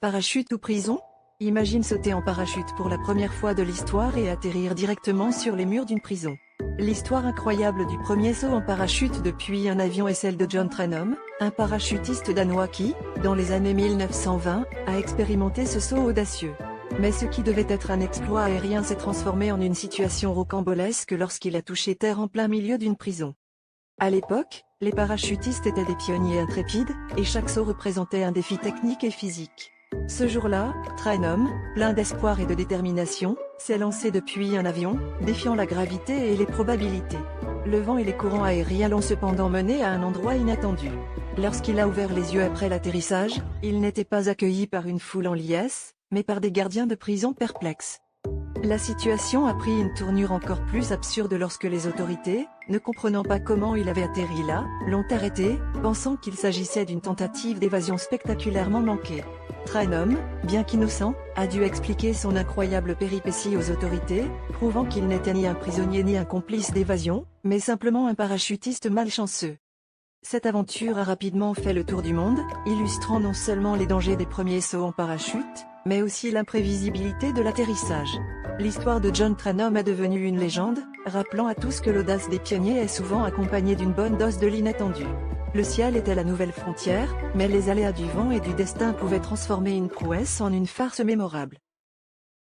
Parachute ou prison? Imagine sauter en parachute pour la première fois de l'histoire et atterrir directement sur les murs d'une prison. L'histoire incroyable du premier saut en parachute depuis un avion est celle de John Trenholm, un parachutiste danois qui, dans les années 1920, a expérimenté ce saut audacieux. Mais ce qui devait être un exploit aérien s'est transformé en une situation rocambolesque lorsqu'il a touché terre en plein milieu d'une prison. À l'époque, les parachutistes étaient des pionniers intrépides, et chaque saut représentait un défi technique et physique. Ce jour-là, Trenholm, plein d'espoir et de détermination, s'est lancé depuis un avion, défiant la gravité et les probabilités. Le vent et les courants aériens l'ont cependant mené à un endroit inattendu. Lorsqu'il a ouvert les yeux après l'atterrissage, il n'était pas accueilli par une foule en liesse, mais par des gardiens de prison perplexes. La situation a pris une tournure encore plus absurde lorsque les autorités, ne comprenant pas comment il avait atterri là, l'ont arrêté, pensant qu'il s'agissait d'une tentative d'évasion spectaculairement manquée. Trenholm, bien qu'innocent, a dû expliquer son incroyable péripétie aux autorités, prouvant qu'il n'était ni un prisonnier ni un complice d'évasion, mais simplement un parachutiste malchanceux. Cette aventure a rapidement fait le tour du monde, illustrant non seulement les dangers des premiers sauts en parachute, mais aussi l'imprévisibilité de l'atterrissage. L'histoire de John Trenholm est devenue une légende, rappelant à tous que l'audace des pionniers est souvent accompagnée d'une bonne dose de l'inattendu. Le ciel était la nouvelle frontière, mais les aléas du vent et du destin pouvaient transformer une prouesse en une farce mémorable.